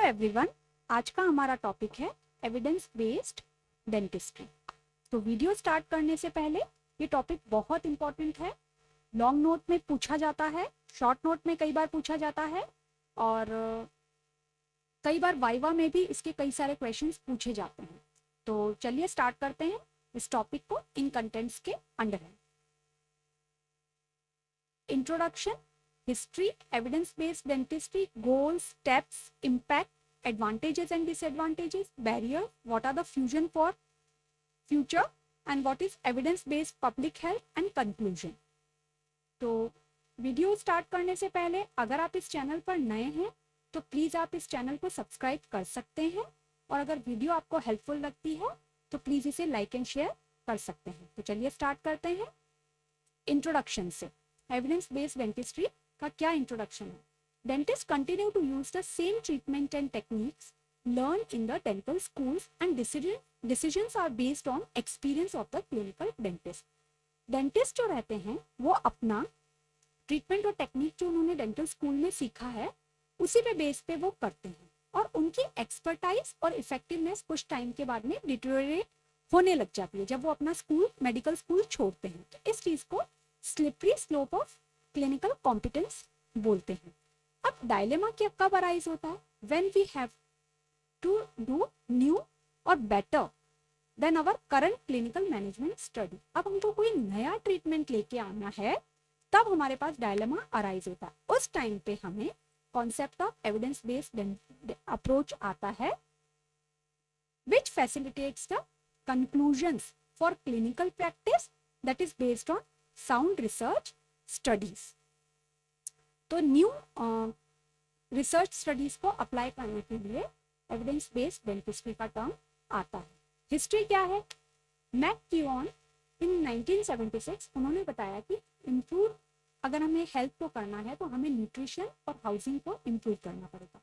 Everyone, आज का हमारा टॉपिक है एविडेंस बेस्ड डेंटिस्ट्री। तो वीडियो स्टार्ट करने से पहले ये टॉपिक बहुत इंपॉर्टेंट है। लॉन्ग नोट में पूछा जाता है, शॉर्ट नोट में कई बार पूछा जाता है और कई बार वाइवा में भी इसके कई सारे क्वेश्चंस पूछे जाते हैं। तो चलिए स्टार्ट करते हैं इस टॉपिक को। इन कंटेंट्स के अंडर है introduction, history, evidence-based dentistry, goals, steps, impact, advantages and disadvantages, barriers, what are the fusion for future and what is evidence-based public health and conclusion। तो वीडियो स्टार्ट करने से पहले अगर आप इस चैनल पर नए हैं तो प्लीज़ आप इस चैनल को सब्सक्राइब कर सकते हैं और अगर वीडियो आपको हेल्पफुल लगती है तो प्लीज़ इसे लाइक एंड शेयर कर सकते हैं। तो चलिए स्टार्ट करते हैं इंट्रोडक्शन से। एविडेंस बेस्ड डेंटिस्ट्री का क्या इंट्रोडक्शन है। Dentist continue to use the same treatment and techniques learn in the dental schools and decisions are based on experience of the clinical dentist. Dentist जो रहते हैं वो अपना ट्रीटमेंट और टेक्निक जो उन्होंने डेंटल स्कूल में सीखा है उसी पे बेस पे वो करते हैं और उनकी एक्सपर्टाइज और इफेक्टिवनेस कुछ टाइम के बाद में डिटेरियोरेट होने लग जाती है जब वो अपना स्कूल मेडिकल स्कूल छोड़ते हैं। तो इस चीज को slippery slope of clinical competence बोलते हैं। अब डायलेमा क्या कब अराइज होता है? When we have to do new और better than our current clinical management study. अब हमको कोई नया ट्रीटमेंट लेके आना है तब हमारे पास डायलेमा अराइज होता है। उस टाइम पे हमें concept of evidence based approach आता है which facilitates the conclusions for clinical practice that is based on sound research studies. तो न्यू रिसर्च स्टडीज को अप्लाई करने के लिए एविडेंस बेस्ड डेंटिस्ट्री का टर्म आता है। हिस्ट्री क्या है? मैकक्यून इन 1976 उन्होंने बताया कि इम्प्रूव अगर हमें हेल्थ को करना है तो हमें न्यूट्रिशन और हाउसिंग को इम्प्रूव करना पड़ेगा।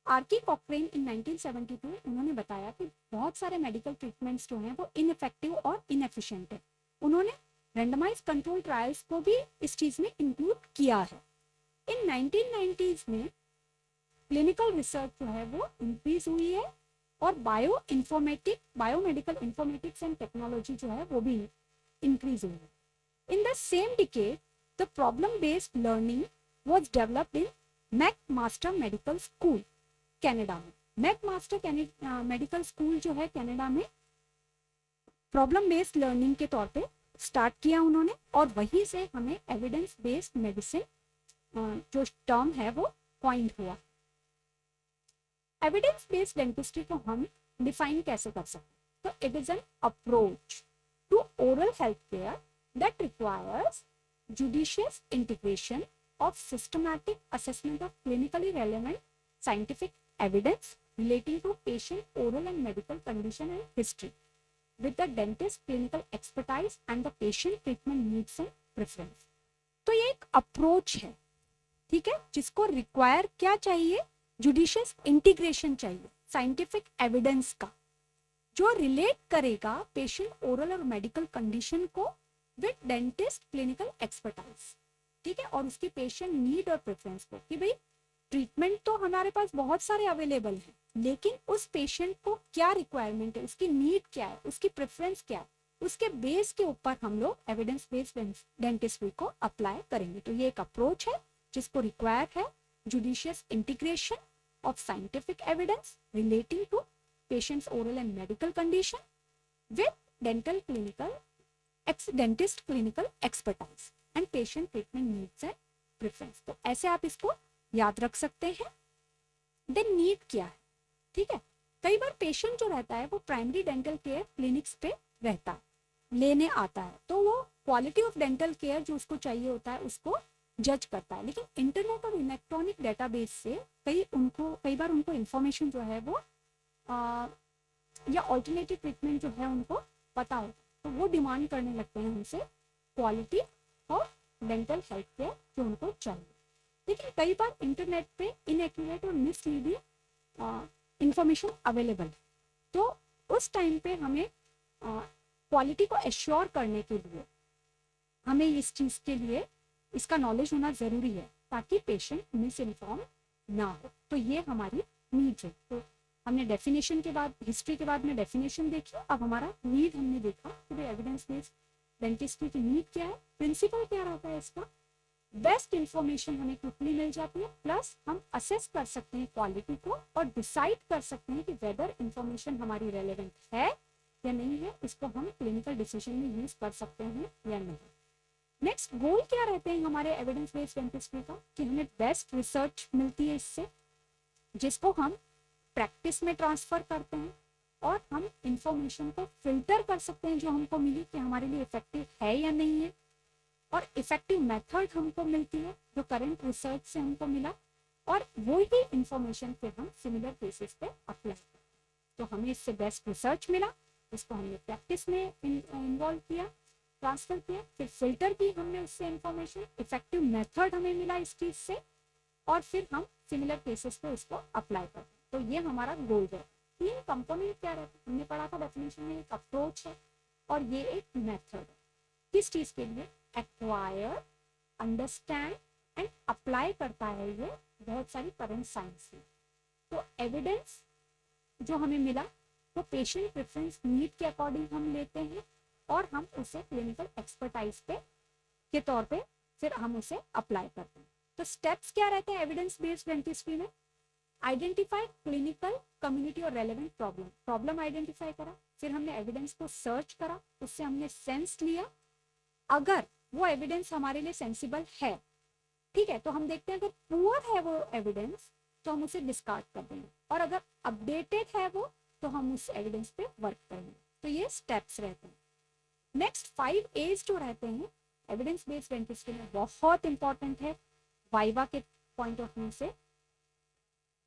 आर्की कॉक्रेन इन 1972 उन्होंने बताया कि बहुत सारे मेडिकल ट्रीटमेंट्स जो हैं वो इनइफेक्टिव और इनएफिशिएंट है। उन्होंने रैंडमाइज कंट्रोल ट्रायल्स को भी इस चीज में इंक्लूड किया है। इन 1990s में क्लिनिकल रिसर्च जो है वो इंक्रीज हुई है और बायोमेडिकल इंफॉर्मेटिक्स एंड टेक्नोलॉजी जो है वो भी इंक्रीज हुई है। In the same decade the problem based learning was developed in McMaster medical school Canada में। मैकमास्टर मेडिकल स्कूल जो है कनाडा में प्रॉब्लम बेस्ड लर्निंग के तौर पे स्टार्ट किया उन्होंने और वहीं से हमें एविडेंस बेस्ड मेडिसिन जो टर्म है वो कॉइंड हुआ। एविडेंस बेस्ड डेंटिस्ट्री को हम डिफाइन कैसे कर सकते हैं? तो it is an approach to oral health care that requires judicious integration of systematic assessment of clinically relevant scientific evidence relating to patient oral and medical condition and history with the dentist clinical expertise and the patient treatment needs and preference। तो ये एक approach है, ठीक है, जिसको require क्या चाहिए? Judicious integration चाहिए साइंटिफिक एविडेंस का जो रिलेट करेगा पेशेंट ओरल और मेडिकल कंडीशन को विद डेंटिस्ट क्लिनिकल एक्सपर्टाइज, ठीक है, और उसकी पेशेंट नीड और प्रेफरेंस को कि भाई ट्रीटमेंट तो हमारे पास बहुत सारे अवेलेबल हैं लेकिन उस पेशेंट को क्या रिक्वायरमेंट है, उसकी नीड क्या है, उसकी प्रेफरेंस क्या है, उसके बेस के ऊपर हम लोग एविडेंस बेस्ड डेंटिस्ट्री को अप्लाई करेंगे। तो ये एक अप्रोच है जिसको रिक्वायर है judicious integration of scientific evidence relating to patients oral and medical condition with dentist clinical expertise and patient treatment needs and preference. तो ऐसे आप इसको याद रख सकते हैं। देन नीड क्या है, ठीक है, कई बार पेशेंट जो रहता है वो प्राइमरी डेंटल केयर क्लिनिक्स पे रहता है, लेने आता है, तो वो क्वालिटी ऑफ डेंटल केयर जो उसको चाहिए होता है उसको जज करता है। लेकिन इंटरनेट और इलेक्ट्रॉनिक डेटाबेस से कई बार उनको इंफॉर्मेशन जो है वो या ऑल्टरनेटिव ट्रीटमेंट जो है उनको पता हो तो वो डिमांड करने लगते हैं हमसे क्वालिटी और डेंटल हेल्थ केयर जो उनको चाहिए। लेकिन कई बार इंटरनेट पे इनएक्यूरेट और मिसलीडिंग इंफॉर्मेशन अवेलेबल है, तो उस टाइम पे हमें क्वालिटी को एश्योर करने के लिए हमें इस चीज़ के लिए इसका नॉलेज होना ज़रूरी है ताकि पेशेंट मिस इन्फॉर्म ना हो। तो ये हमारी नीड है। तो हमने डेफिनेशन के बाद, हिस्ट्री के बाद में डेफिनेशन देखी, अब हमारा नीड हमने देखा कि एविडेंस बेस्ड डेंटिस्ट्री की नीड क्या है, प्रिंसिपल क्या रहता है इसका, बेस्ट इंफॉर्मेशन हमें क्विकली मिल जाती है, प्लस हम असेस कर सकते हैं क्वालिटी को और डिसाइड कर सकते हैं कि वेदर इंफॉर्मेशन हमारी रेलेवेंट है या नहीं है, इसको हम क्लिनिकल डिसीजन में यूज कर सकते हैं या नहीं। नेक्स्ट गोल क्या रहते हैं हमारे एविडेंस बेस्ड डेंटिस्ट्री का, कि हमें बेस्ट रिसर्च मिलती है इससे, जिसको हम प्रैक्टिस में ट्रांसफर करते हैं और हम इंफॉर्मेशन को फिल्टर कर सकते हैं जो हमको मिली कि हमारे लिए इफेक्टिव है या नहीं है, और इफेक्टिव मेथड हमको मिलती है जो करंट रिसर्च से हमको मिला, और वही इंफॉर्मेशन फिर हम सिमिलर केसेस पे अप्लाई करते हैं। तो हमें इससे बेस्ट रिसर्च मिला, इसको हमने प्रैक्टिस में इन्वॉल्व किया, ट्रांसफर किया, फिर फिल्टर की हमने उससे इंफॉर्मेशन, इफेक्टिव मेथड हमें मिला इस चीज से, और फिर हम सिमिलर केसेस पे उसको अप्लाई करते हैं। तो ये हमारा गोल है। 3 कंपोनेंट क्या रहते हैं हमने पढ़ा था डेफिनेशन में, एक अप्रोच है और ये एक मेथड है। किस चीज के लिए, एक्वायर, अंडरस्टैंड एंड अप्लाई करता है ये बहुत सारी करंट साइंस में। तो एविडेंस जो हमें मिला वो पेशेंट प्रेफरेंस नीड के अकॉर्डिंग हम लेते हैं और हम उसे क्लिनिकल एक्सपर्टाइज पे के तौर पे फिर हम उसे अप्लाई करते हैं। तो स्टेप्स क्या रहते हैं एविडेंस बेस्ड डेंटिस्ट्री में, आइडेंटिफाई क्लिनिकल, कम्युनिटी और रेलेवेंट प्रॉब्लम आइडेंटिफाई करा, फिर हमने एविडेंस को सर्च करा, उससे हमने सेंस लिया, अगर वो एविडेंस हमारे लिए सेंसिबल है, ठीक है, तो हम देखते हैं अगर पुअर है वो एविडेंस तो हम उसे डिस्कार्ड कर देंगे, और अगर अपडेटेड है वो तो हम उस एविडेंस पे वर्क करेंगे। तो ये स्टेप्स रहते हैं। नेक्स्ट 5 A's जो रहते हैं एविडेंस बेस्ड डेंटिस्ट्री में बहुत इंपॉर्टेंट है वाइवा के पॉइंट ऑफ व्यू से।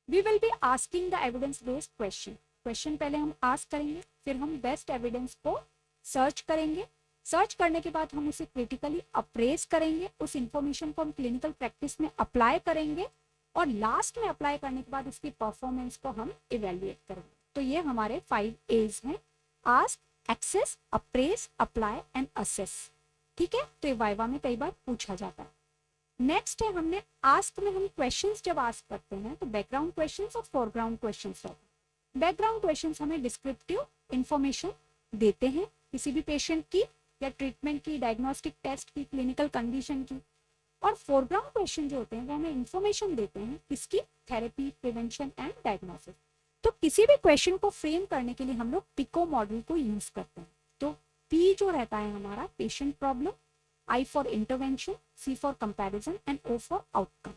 We will be asking the evidence based question पहले हम आस्क करेंगे, फिर हम बेस्ट एविडेंस को सर्च करेंगे, सर्च करने के बाद हम उसे क्रिटिकली अप्रेज करेंगे, उस इंफॉर्मेशन को हम क्लिनिकल प्रैक्टिस में अप्लाई करेंगे, और लास्ट में अप्लाई करने के बाद उसकी परफॉर्मेंस को हम इवेल्युएट करेंगे। तो ये हमारे 5 A's हैं, ask, access, appraise, apply and assess. ठीक है, तो ये वाइवा में कई बार पूछा जाता है। नेक्स्ट है, हमने आस्क में हम क्वेश्चंस जब आस्क करते हैं तो बैकग्राउंड क्वेश्चंस और फोरग्राउंड क्वेश्चंस रहते हैं। बैकग्राउंड क्वेश्चंस हमें डिस्क्रिप्टिव इंफॉर्मेशन देते हैं किसी भी पेशेंट की या ट्रीटमेंट की, डायग्नोस्टिक टेस्ट की, क्लिनिकल कंडीशन की, और फोरग्राउंड क्वेश्चन जो होते हैं वो हमें इंफॉर्मेशन देते हैं किसकी, थेरेपी, प्रिवेंशन एंड डायग्नोसिस। तो किसी भी क्वेश्चन को फ्रेम करने के लिए हम लोग पिको मॉडल को यूज करते हैं। तो पी जो रहता है हमारा patient problem, I for intervention, C for comparison and O for outcome.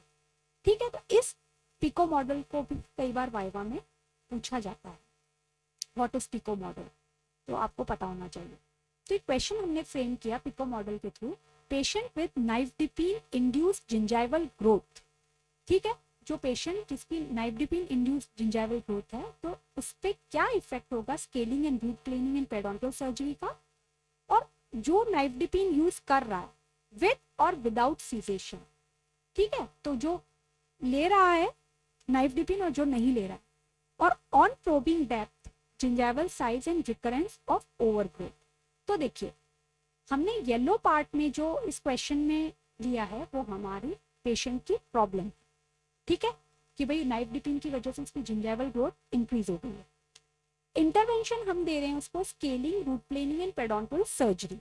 ठीक है, तो इस पिको मॉडल को भी कई बार वाइवा में पूछा जाता है, व्हाट इज पिको मॉडल, तो आपको पता होना चाहिए। तो एक क्वेश्चन हमने फ्रेम किया पिको मॉडल के through, patient with nifedipine induced gingival growth. ठीक है, जो पेशेंट जिसकी नाइफडिपिन इंड्यूस्ड जिंजाइवल ग्रोथ है तो उस पर क्या इफेक्ट होगा scaling and root planing and periodontal surgery का, और जो नाइफडिपिन यूज कर रहा है विद और विदाउट सीजेशन। ठीक है, तो जो ले रहा है नाइफडिपिन और जो नहीं ले रहा है, और on probing depth, gingival size and recurrence of overgrowth. तो देखिए हमने येलो पार्ट में जो इस क्वेश्चन में लिया है वो हमारी पेशेंट की प्रॉब्लम, ठीक है, कि भाई नाइफडिपिन की वजह से उसकी जिंजाइवल ग्रोथ इंक्रीज हो गई है। इंटरवेंशन हम दे रहे हैं उसको scaling, root planing and periodontal surgery.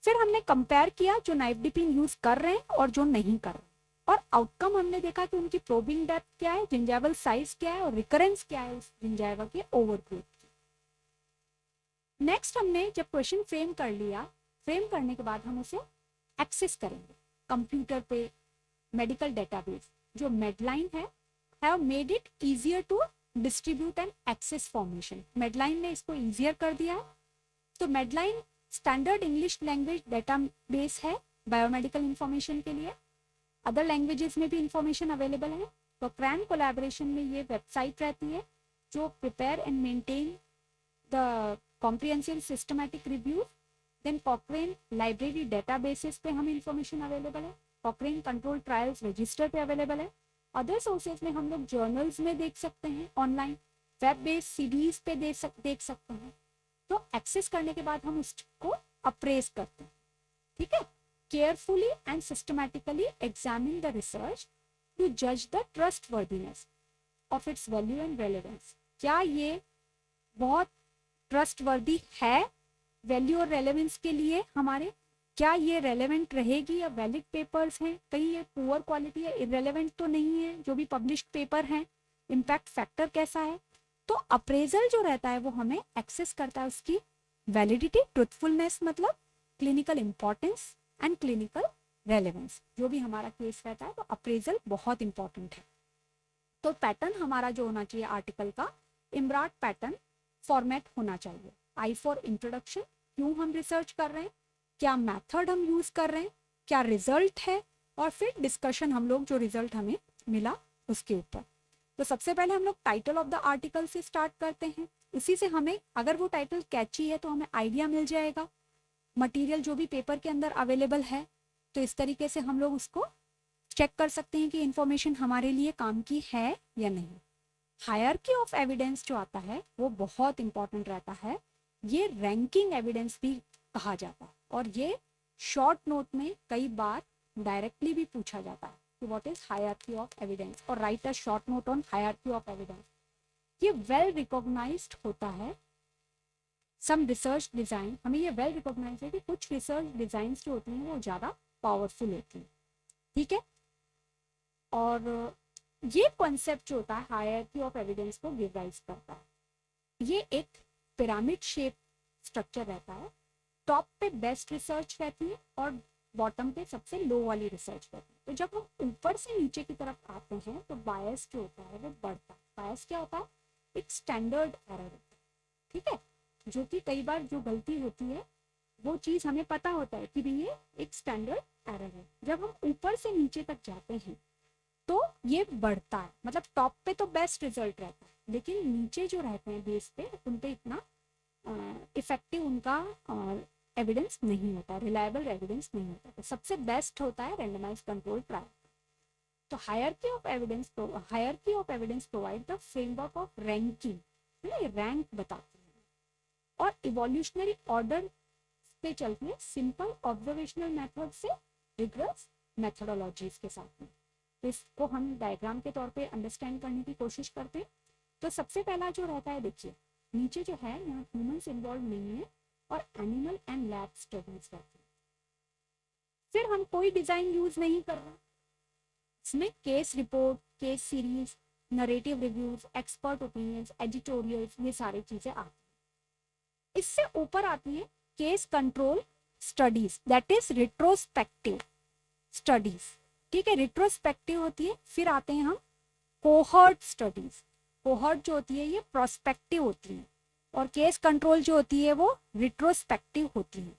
फिर हमने कंपेयर किया जो नाइफडिपिन यूज कर रहे हैं और जो नहीं कर रहे, और आउटकम हमने देखा कि उनकी प्रोबिंग डेप्थ क्या है, जिंजाइवल साइज क्या है और रिकरेंस क्या है उस जिंजाइवा के ओवरग्रोथ की। नेक्स्ट हमने जब क्वेश्चन फ्रेम कर लिया, फ्रेम करने के बाद हम उसे एक्सेस करेंगे कंप्यूटर पे, मेडिकल डेटाबेस जो मेडलाइन है, have made it easier to distribute and access formation. Medline ने इसको इजियर कर दिया है। तो Medline standard English language database है बायोमेडिकल इंफॉर्मेशन के लिए, अदर लैंग्वेजेस में भी इंफॉर्मेशन अवेलेबल है। तो क्रैन कोलैबोरेशन में ये वेबसाइट रहती है जो prepare and maintain the comprehensive systematic review. Then Cochrane library databases पे हम इंफॉर्मेशन अवेलेबल है, कॉकरेन कंट्रोल ट्रायल्स रजिस्टर पे अवेलेबल है। अदर सोर्सेज में हम लोग जर्नल्स में देख सकते हैं, ऑनलाइन वेब बेस्ड सीडीज पे देख सकते हैं। तो एक्सेस करने के बाद हम उसको अप्रेज करते हैं। ठीक है, carefully and systematically examine the research to जज the trustworthiness. Of its value and relevance, क्या ये बहुत ट्रस्टवर्दी है वैल्यू और रेलेवेंस के लिए हमारे, क्या ये रेलेवेंट रहेगी या वैलिड पेपर्स हैं, कहीं ये पुअर क्वालिटी है, इरेलेवेंट तो नहीं है जो भी पब्लिश्ड पेपर हैं, इम्पैक्ट फैक्टर कैसा है। तो अप्रेजल जो रहता है वो हमें एक्सेस करता है उसकी वैलिडिटी, ट्रुथफुलनेस मतलब clinical importance and clinical relevance, जो भी हमारा केस रहता है तो अप्रेजल बहुत इंपॉर्टेंट है। तो पैटर्न हमारा जो होना चाहिए आर्टिकल का इमराट पैटर्न फॉर्मेट होना चाहिए। आई फॉर इंट्रोडक्शन, क्यों हम रिसर्च कर रहे हैं, क्या मेथड हम यूज कर रहे हैं, क्या रिजल्ट है, और फिर डिस्कशन हम लोग जो रिजल्ट हमें मिला उसके ऊपर। तो सबसे पहले हम लोग टाइटल ऑफ द आर्टिकल से स्टार्ट करते हैं, उसी से हमें अगर वो टाइटल कैची है तो हमें आइडिया मिल जाएगा मटेरियल जो भी पेपर के अंदर अवेलेबल है। तो इस तरीके से हम लोग उसको चेक कर सकते हैं कि इंफॉर्मेशन हमारे लिए काम की है या नहीं। हायरार्की ऑफ एविडेंस जो आता है वो बहुत इंपॉर्टेंट रहता है, ये रैंकिंग एविडेंस भी कहा जाता है, और ये शॉर्ट नोट में कई बार डायरेक्टली भी पूछा जाता है कि what is hierarchy of evidence, और write a short note on hierarchy of evidence. ये वेल रिकॉग्नाइज्ड होता है। सम रिसर्च डिजाइन, हमें ये वेल रिकॉग्नाइज है कि कुछ रिसर्च डिजाइन जो होती हैं वो ज़्यादा पावरफुल होती हैं, ठीक है। और ये कॉन्सेप्ट जो होता है हायरार्की ऑफ एविडेंस को गिव राइज करता है। ये एक पिरामिड शेप स्ट्रक्चर रहता है, टॉप पे बेस्ट रिसर्च रहती है और बॉटम पे सबसे लो वाली रिसर्च रहती है। तो जब हम ऊपर से नीचे की तरफ आते हैं तो बायस जो होता है वो बढ़ता है। बायस क्या होता है, एक स्टैंडर्ड एरर होता है, ठीक है, जो कि कई बार जो गलती होती है वो चीज़ हमें पता होता है कि भी ये एक स्टैंडर्ड एरर है। जब हम ऊपर से नीचे तक जाते हैं तो ये बढ़ता है, मतलब टॉप पे तो बेस्ट रिजल्ट रहता है लेकिन नीचे जो रहते हैं बेस पे उन पे इतना इफेक्टिव उनका एविडेंस नहीं होता, रिलायबल एविडेंस नहीं होता। तो सबसे बेस्ट होता है रैंडमाइज कंट्रोल ट्रायल। तो hierarchy of evidence provide the framework of ranking, rank बताती है, और इवोल्यूशनरी ऑर्डर पे चलती है सिंपल ऑब्जर्वेशनल मेथड से रिग्रेस मेथोडोलॉजीज के साथ में। तो इसको हम डायग्राम के तौर पे अंडरस्टैंड करने की कोशिश करते हैं। तो सबसे पहला जो रहता है, देखिए नीचे जो है यहाँ ह्यूमंस इन्वॉल्व नहीं है और एनिमल एंड लैब स्टडीज रहती है। फिर हम कोई डिजाइन यूज नहीं कर रहे, इसमें case report, case series, narrative reviews, expert opinions, editorials, ये सारी चीजें आती हैं। इससे ऊपर आती है case control studies, that is retrospective studies, ठीक है, रिट्रोस्पेक्टिव होती है। फिर आते हैं हम कोहर्ट स्टडीज, कोहर्ट जो होती है ये प्रोस्पेक्टिव होती है, और केस कंट्रोल जो होती है वो रिट्रोस्पेक्टिव होती है,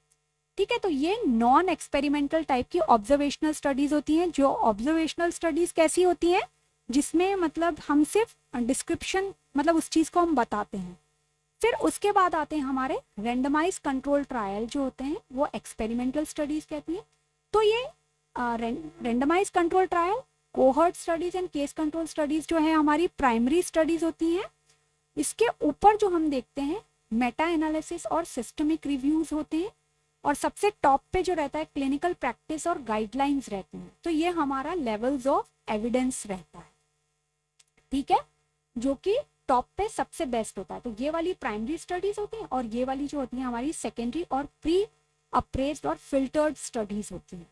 ठीक है। तो ये नॉन एक्सपेरिमेंटल टाइप की ऑब्जर्वेशनल स्टडीज होती हैं। जो ऑब्जर्वेशनल स्टडीज कैसी होती हैं, जिसमें मतलब हम सिर्फ डिस्क्रिप्शन, मतलब उस चीज को हम बताते हैं। फिर उसके बाद आते हैं हमारे रेंडमाइज कंट्रोल ट्रायल जो होते हैं, वो एक्सपेरिमेंटल स्टडीज कहती है। तो ये randomise control trial, cohort studies and case control studies जो है हमारी प्राइमरी स्टडीज होती हैं। इसके ऊपर जो हम देखते हैं मेटा एनालिसिस और सिस्टमिक रिव्यूज होते हैं, और सबसे टॉप पे जो रहता है क्लिनिकल प्रैक्टिस और गाइडलाइंस रहते हैं। तो ये हमारा लेवल्स ऑफ एविडेंस रहता है, ठीक है, जो कि टॉप पे सबसे बेस्ट होता है। तो ये वाली प्राइमरी स्टडीज होती हैं और ये वाली जो होती है हमारी सेकेंडरी और प्री अप्रेज्ड और फिल्टर्ड स्टडीज होती हैं।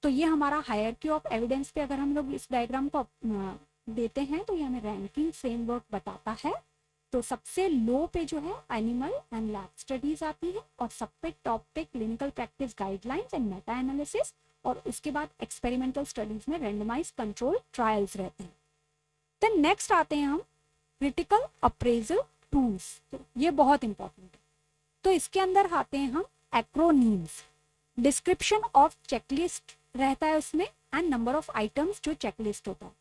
तो ये हमारा हायरार्की ऑफ एविडेंस पे अगर हम लोग इस डायग्राम को देते हैं तो ये हमें रैंकिंग फ्रेमवर्क बताता है। तो सबसे लो पे जो है एनिमल एंड लैब स्टडीज आती है, और सब पे टॉप पे clinical practice guidelines and Meta analysis, और उसके बाद एक्सपेरिमेंटल स्टडीज में रेंडमाइज कंट्रोल ट्रायल्स रहते हैं। देन नेक्स्ट आते हैं हम क्रिटिकल अप्रेजल टूल्स, तो ये बहुत इंपॉर्टेंट है। तो इसके अंदर आते हैं हम एक्रोनीम्स, डिस्क्रिप्शन ऑफ चेकलिस्ट रहता है उसमें, एंड नंबर ऑफ आइटम्स जो चेकलिस्ट होता है।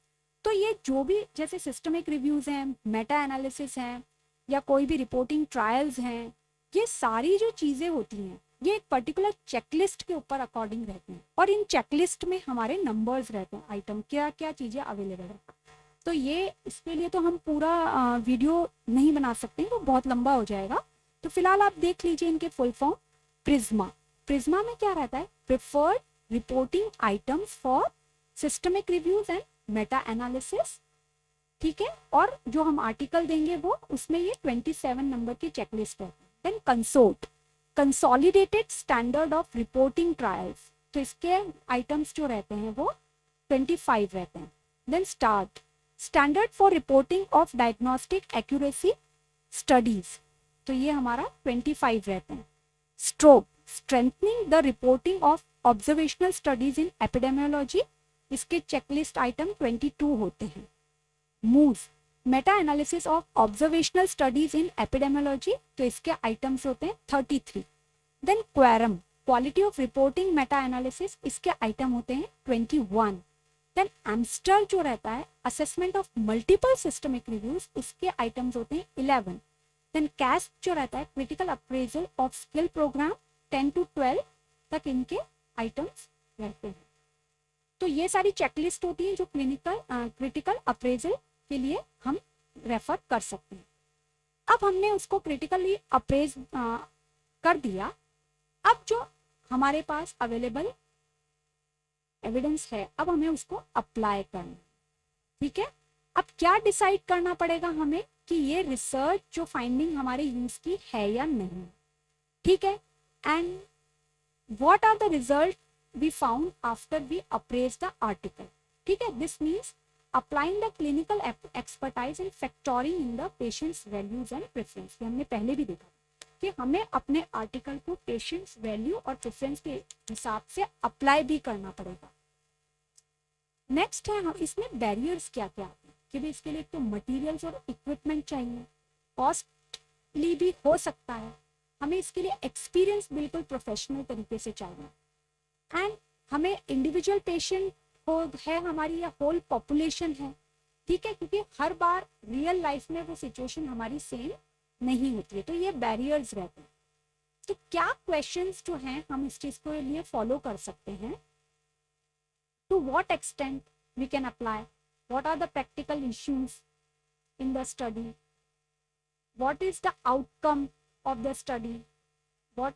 तो ये जो भी जैसे सिस्टमिक रिव्यूज हैं, मेटा एनालिसिस हैं, या कोई भी रिपोर्टिंग ट्रायल्स हैं, ये सारी जो चीज़ें होती हैं ये एक पर्टिकुलर चेकलिस्ट के ऊपर अकॉर्डिंग रहते हैं, और इन चेकलिस्ट में हमारे नंबर्स रहते हैं, आइटम क्या क्या चीज़ें अवेलेबल है। तो ये इसके लिए तो हम पूरा वीडियो नहीं बना सकते, वो बहुत लंबा हो जाएगा। तो फिलहाल आप देख लीजिए इनके फुल फॉर्म। प्रिज्मा, प्रिज्मा में क्या रहता है, preferred reporting items for systemic reviews and Meta analysis, ठीक है, और जो हम आर्टिकल देंगे वो उसमें ये 27 नंबर की चेकलिस्ट है। Then CONSORT, consolidated standard of reporting trials, तो इसके आइटम्स जो रहते हैं वो 25 रहते हैं। Then STARD, standard for reporting of diagnostic accuracy studies, तो ये हमारा 25 रहते हैं। STROBE, strengthening the reporting of observational studies in epidemiology, इसके चेकलिस्ट आइटम 22 होते हैं। MOOSE, meta analysis of observational studies in epidemiology, तो इसके आइटम्स होते हैं 33। Then QUOROM, quality of reporting meta analysis, इसके आइटम होते हैं 21। देन एम्स्टर जो रहता है assessment of multiple systemic reviews, उसके आइटम्स होते हैं 11। देन कैस्ट जो रहता है critical appraisal of skill program, 10 to 12 तक इनके आइटम्स रहते हैं। तो ये सारी चेकलिस्ट होती है जो क्रिटिकल अप्रेजल के लिए हम रेफर कर सकते हैं। अब हमने उसको क्रिटिकली अप्रेज कर दिया, अब जो हमारे पास अवेलेबल एविडेंस है अब हमें उसको अप्लाई करना, ठीक है। अब क्या डिसाइड करना पड़ेगा हमें कि ये रिसर्च जो फाइंडिंग हमारे यूज की है या नहीं, ठीक है। And what are the result we found after we appraise the article, ठीक है। This means applying the clinical expertise and factoring in the patients values and preference, ये हमने पहले भी देखा कि हमें अपने आर्टिकल को पेशेंट्स वैल्यू और प्रेफरेंस के हिसाब से अप्लाई भी करना पड़ेगा। नेक्स्ट है हम इसमें बैरियर्स क्या क्या आते हैं कि भी इसके लिए तो मटेरियल्स और इक्विपमेंट चाहिए, कॉस्टली भी हो सकता है, हमें इसके लिए एक्सपीरियंस बिल्कुल प्रोफेशनल तरीके से चाहिए, एंड हमें इंडिविजुअल पेशेंट हो है हमारी या होल पॉपुलेशन है, ठीक है, क्योंकि हर बार रियल लाइफ में वो सिचुएशन हमारी सेम नहीं होती है, तो ये बैरियर्स रहते हैं। तो क्या क्वेश्चंस जो हैं हम इस चीज को लिए फॉलो कर सकते हैं, to what extent we can apply, what are the practical issues in the study, what is the outcome of the study, what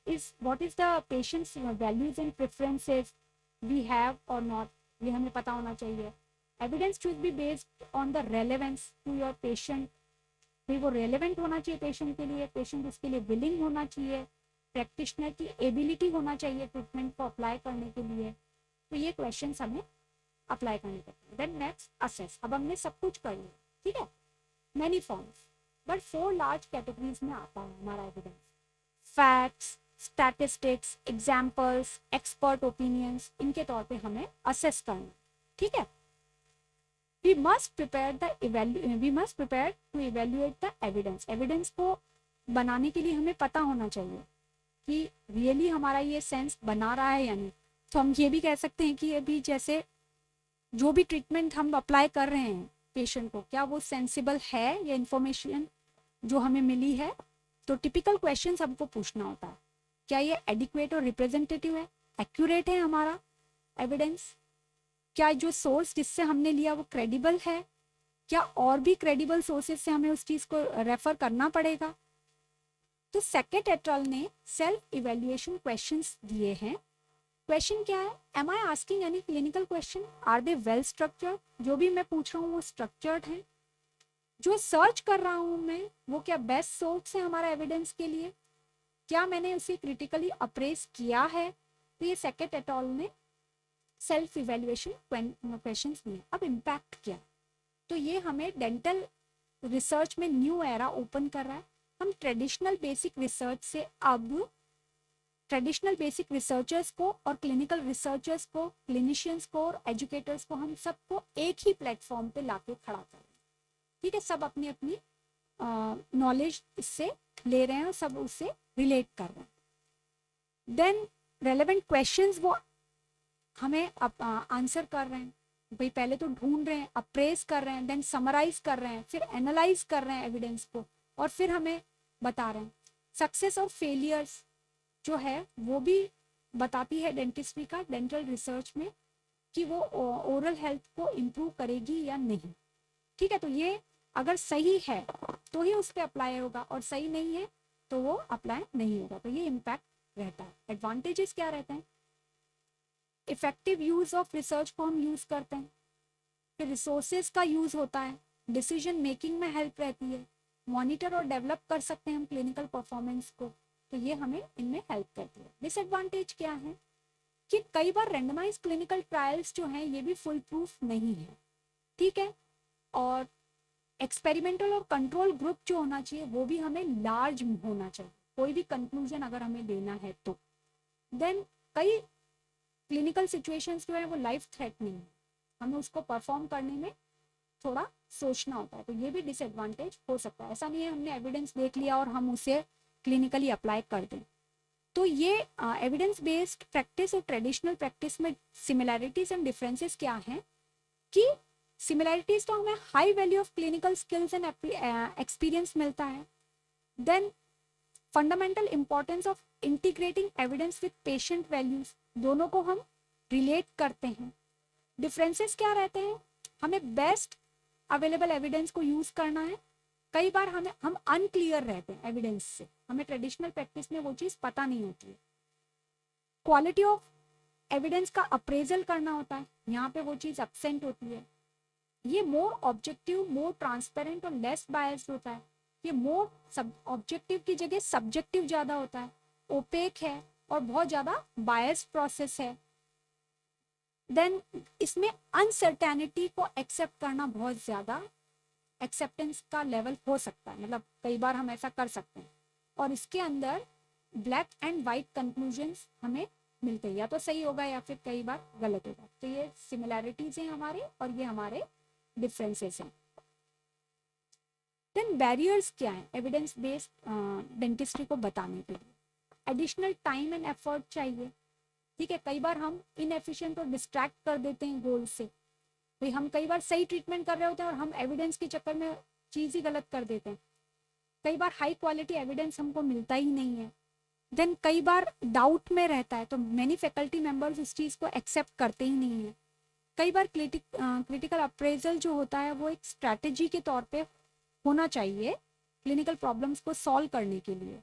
is the patient's values and preferences we have or not, ये हमें पता होना चाहिए। Evidence should be based on the relevance to your patient, फिर वो relevant होना चाहिए patient के लिए, पेशेंट उसके लिए विलिंग होना चाहिए, प्रैक्टिशनर की एबिलिटी होना चाहिए ट्रीटमेंट को अप्लाई करने के लिए, तो ये क्वेश्चंस हमें अप्लाई करने पड़ते हैं। देन नेक्स्ट असेस, अब हमने सब कुछ कर लिया, ठीक है, many forms, but 4 large categories में आता है हमारा evidence, facts, statistics, examples, expert opinions, इनके तौर पे हमें असेस करना, ठीक है। we must prepare to evaluate the evidence, evidence को बनाने के लिए हमें पता होना चाहिए कि रियली हमारा ये सेंस बना रहा है या नहीं। तो हम ये भी कह सकते हैं कि अभी जैसे जो भी ट्रीटमेंट हम अप्लाई कर रहे हैं पेशेंट को, क्या वो सेंसिबल है या इंफॉर्मेशन जो हमें मिली है, तो टिपिकल क्वेश्चंस हमको पूछना होता है, क्या ये एडिक्वेट और रिप्रेजेंटेटिव है, एक्यूरेट है हमारा एविडेंस, क्या जो सोर्स जिससे हमने लिया वो क्रेडिबल है, क्या और भी क्रेडिबल सोर्सेज से हमें उस चीज को रेफर करना पड़ेगा। तो सेकेट एट अल ने सेल्फ इवेल्युएशन क्वेश्चंस दिए हैं। क्वेश्चन क्या है, am I asking any clinical question, are they well structured, जो भी मैं पूछ रहा हूँ वो स्ट्रक्चर्ड है, जो सर्च कर रहा हूँ मैं वो क्या बेस्ट सोर्स है हमारा एविडेंस के लिए, क्या मैंने उसे क्रिटिकली अप्रेस किया है। तो ये सेकेट एट अल ने सेल्फ इवेल्युएशन क्वेश्चंस दिए। अब इम्पैक्ट क्या, तो ये हमें डेंटल रिसर्च में न्यू एरा ओपन कर रहा है। हम ट्रेडिशनल बेसिक रिसर्च से अब ट्रेडिशनल बेसिक रिसर्चर्स को और क्लिनिकल रिसर्चर्स को, क्लिनिशियंस को और एजुकेटर्स को, हम सबको एक ही प्लेटफॉर्म पे लाके खड़ा कर रहे हैं, ठीक है। सब अपनी अपनी नॉलेज इससे ले रहे हैं और सब उससे रिलेट कर रहे हैं। देन रेलेवेंट क्वेश्चंस वो हमें आंसर कर रहे हैं, भाई पहले तो ढूंढ रहे हैं, अप्रेस कर रहे हैं, देन समराइज कर रहे हैं, फिर एनालाइज कर रहे हैं एविडेंस को, और फिर हमें बता रहे हैं। सक्सेस और फेलियर्स जो है वो भी बताती है डेंटिस्ट्री का डेंटल रिसर्च में कि वो ओरल हेल्थ को इम्प्रूव करेगी या नहीं, ठीक है। तो ये अगर सही है तो ही उस पर अप्लाई होगा और सही नहीं है तो वो अप्लाई नहीं होगा, तो ये इम्पैक्ट रहता है। एडवांटेजेस क्या रहते हैं, इफेक्टिव यूज ऑफ रिसर्च को हम यूज करते हैं, फिर रिसोर्सेज का यूज होता है, डिसीजन मेकिंग में हेल्प रहती है, मॉनिटर और डेवलप कर सकते हैं हम क्लिनिकल परफॉर्मेंस को, तो ये हमें इनमें हेल्प करती है। डिसएडवांटेज क्या है कि कई बार रेंडमाइज क्लिनिकल ट्रायल्स जो हैं ये भी फुल प्रूफ नहीं है, ठीक है, और एक्सपेरिमेंटल और कंट्रोल ग्रुप जो होना चाहिए वो भी हमें लार्ज होना चाहिए, कोई भी कंक्लूजन अगर हमें देना है तो। देन कई क्लिनिकल सिचुएशंस जो है वो लाइफ थ्रेटनिंग है, हमें उसको परफॉर्म करने में थोड़ा सोचना होता है, तो ये भी डिसएडवांटेज हो सकता है। ऐसा नहीं है हमने एविडेंस देख लिया और हम उसे क्लिनिकली अप्लाई कर दें। तो ये एविडेंस बेस्ड प्रैक्टिस और ट्रेडिशनल प्रैक्टिस में सिमिलैरिटीज एंड डिफरेंसेस क्या हैं कि सिमिलैरिटीज तो हमें high value of clinical skills and experience मिलता है। Then fundamental importance of integrating evidence with patient values, दोनों को हम रिलेट करते हैं। डिफरेंसेस क्या रहते हैं, हमें बेस्ट अवेलेबल एविडेंस को यूज करना है, कई बार हम अनक्लियर रहते हैं एविडेंस से, हमें ट्रेडिशनल प्रैक्टिस में वो चीज़ पता नहीं होती है। क्वालिटी ऑफ एविडेंस का अप्रेजल करना होता है, यहाँ पे वो चीज़ एब्सेंट होती है। ये मोर ऑब्जेक्टिव, मोर ट्रांसपेरेंट और लेस बायस्ड होता है। ये मोर ऑब्जेक्टिव की जगह सब्जेक्टिव ज़्यादा होता है, ओपेक है और बहुत ज़्यादा बायस्ड प्रोसेस है। देन इसमें अनसर्टेनिटी को एक्सेप्ट करना बहुत ज़्यादा एक्सेप्टेंस का लेवल हो सकता है, मतलब कई बार हम ऐसा कर सकते हैं, और इसके अंदर ब्लैक एंड वाइट कंक्लूजन्स हमें मिलते हैं, या तो सही होगा या फिर कई बार गलत होगा। तो ये सिमिलैरिटीज हैं हमारे और ये हमारे डिफरेंसेस हैं। देन बैरियर्स क्या है एविडेंस बेस्ड डेंटिस्ट्री को बताने के लिए, एडिशनल टाइम एंड एफर्ट चाहिए, ठीक है, कई बार हम इनएफिशिएंट और डिस्ट्रैक्ट कर देते हैं गोल से, भाई हम कई बार सही ट्रीटमेंट कर रहे होते हैं और हम एविडेंस के चक्कर में चीज़ ही गलत कर देते हैं। कई बार हाई क्वालिटी एविडेंस हमको मिलता ही नहीं है। देन कई बार डाउट में रहता है, तो मैनी फैकल्टी मेंबर्स उस चीज़ को एक्सेप्ट करते ही नहीं है। कई बार क्रिटिकल अप्रेजल जो होता है वो एक स्ट्रैटेजी के तौर पे होना चाहिए क्लिनिकल प्रॉब्लम्स को सॉल्व करने के लिए,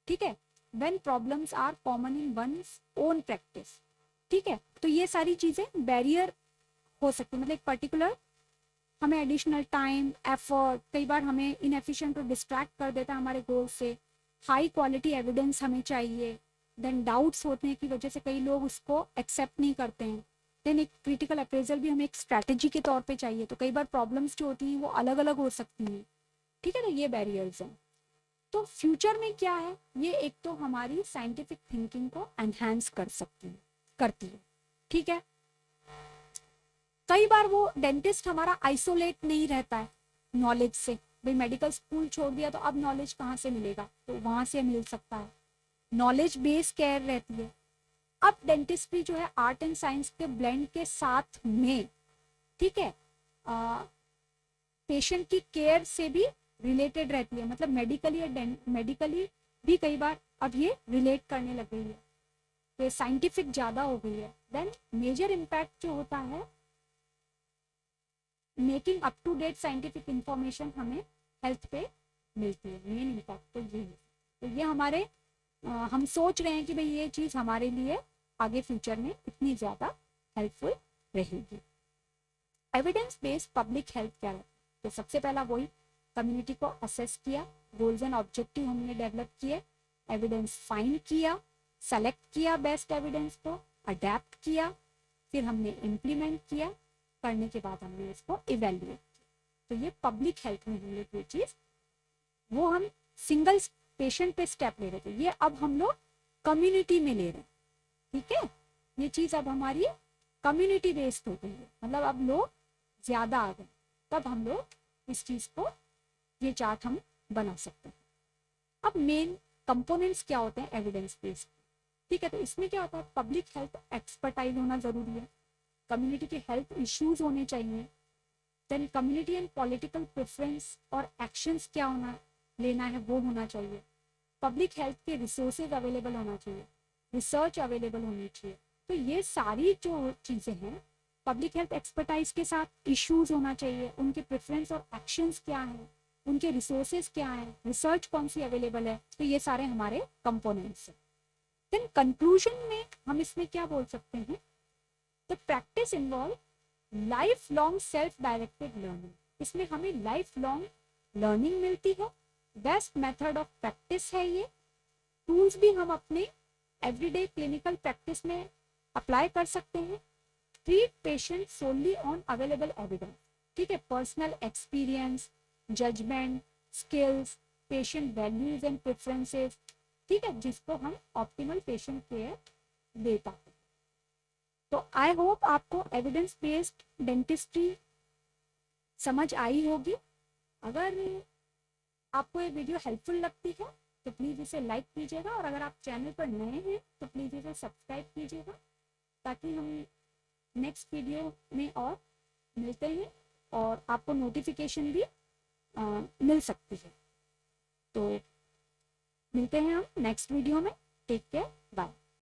ठीक है, when problems are common in one's own practice, ठीक है। तो ये सारी चीज़ें बैरियर हो सकती है, मतलब एक पर्टिकुलर हमें एडिशनल टाइम, एफर्ट, कई बार हमें इनएफिशिएंट और डिस्ट्रैक्ट कर देता है हमारे गोल से, हाई क्वालिटी एविडेंस हमें चाहिए, देन डाउट्स होने की वजह से कई लोग उसको एक्सेप्ट नहीं करते हैं, देन एक क्रिटिकल अप्रेजल भी हमें एक स्ट्रैटेजी के तौर पे चाहिए, तो कई बार प्रॉब्लम्स जो होती हैं वो अलग अलग हो सकती हैं, ठीक है, तो ये बैरियर्स हैं। तो फ्यूचर में क्या है, ये एक तो हमारी साइंटिफिक थिंकिंग को एनहांस करती है, ठीक है। कई बार वो डेंटिस्ट हमारा आइसोलेट नहीं रहता है नॉलेज से, भाई मेडिकल स्कूल छोड़ दिया तो अब नॉलेज कहाँ से मिलेगा, तो वहाँ से मिल सकता है, नॉलेज बेस केयर रहती है। अब डेंटिस्ट्री जो है आर्ट एंड साइंस के ब्लेंड के साथ में, ठीक है, पेशेंट की केयर से भी रिलेटेड रहती है, मतलब मेडिकली भी कई बार अब ये रिलेट करने लग गई है, तो साइंटिफिक ज़्यादा हो गई है। देन मेजर इम्पैक्ट जो होता है making up to date scientific information हमें हेल्थ पे मिलती है, मेन इम्पैक्ट तो ये है। तो ये हमारे हम सोच रहे हैं कि भाई ये चीज़ हमारे लिए आगे फ्यूचर में इतनी ज़्यादा हेल्पफुल रहेगी। एविडेंस बेस्ड पब्लिक हेल्थ क्या है, तो सबसे पहला वही कम्युनिटी को असेस किया, गोल्स एंड ऑब्जेक्टिव हमने डेवलप किए, एविडेंस फाइंड किया, सेलेक्ट किया बेस्ट एविडेंस को, अडेप्ट किया, फिर हमने इम्प्लीमेंट किया, करने के बाद हमने इसको इवेल्युएट किया। तो ये पब्लिक हेल्थ में हम लोग ये चीज़, वो हम सिंगल पेशेंट पे स्टेप ले रहे थे, ये अब हम लोग कम्युनिटी में ले रहे हैं, ठीक है, ये चीज़ अब हमारी कम्युनिटी बेस्ड हो गई है, मतलब अब लोग ज़्यादा आ गए, तब हम लोग इस चीज़ को, ये चार्ट हम बना सकते हैं। अब मेन कंपोनेंट्स क्या होते हैं एविडेंस बेस्ड, ठीक है, तो इसमें क्या होता है, पब्लिक हेल्थ एक्सपर्टाइज होना ज़रूरी है, कम्युनिटी के हेल्थ इश्यूज होने चाहिए, then community and political preference और एक्शंस क्या लेना है वो होना चाहिए, पब्लिक हेल्थ के रिसोर्सेज अवेलेबल होना चाहिए, रिसर्च अवेलेबल होनी चाहिए। तो ये सारी जो चीज़ें हैं, पब्लिक हेल्थ एक्सपर्टाइज के साथ इश्यूज होना चाहिए, उनके प्रेफरेंस और एक्शंस क्या हैं, उनके रिसोर्सेज क्या हैं, रिसर्च कौन सी अवेलेबल है, तो ये सारे हमारे कंपोनेंट्स हैं। देन कंक्लूजन में हम इसमें क्या बोल सकते हैं, the practice involve life long self directed learning, इसमें हमें लाइफ लॉन्ग लर्निंग मिलती है। बेस्ट मेथड ऑफ प्रैक्टिस है ये। टूल्स भी हम अपने एवरीडे क्लिनिकल प्रैक्टिस में अप्लाई कर सकते हैं। Treat patient solely on available evidence, ठीक है, personal experience, judgement, skills, patient values and preferences, ठीक है, जिसको हम ऑप्टिमल पेशेंट केयर दे पाते हैं। तो आई होप आपको एविडेंस बेस्ड डेंटिस्ट्री समझ आई होगी। अगर आपको ये वीडियो हेल्पफुल लगती है तो प्लीज़ इसे लाइक कीजिएगा, और अगर आप चैनल पर नए हैं तो प्लीज़ इसे सब्सक्राइब कीजिएगा, ताकि हम नेक्स्ट वीडियो में और मिलते हैं और आपको नोटिफिकेशन भी मिल सकती है। तो मिलते हैं हम नेक्स्ट वीडियो में। Take care, bye.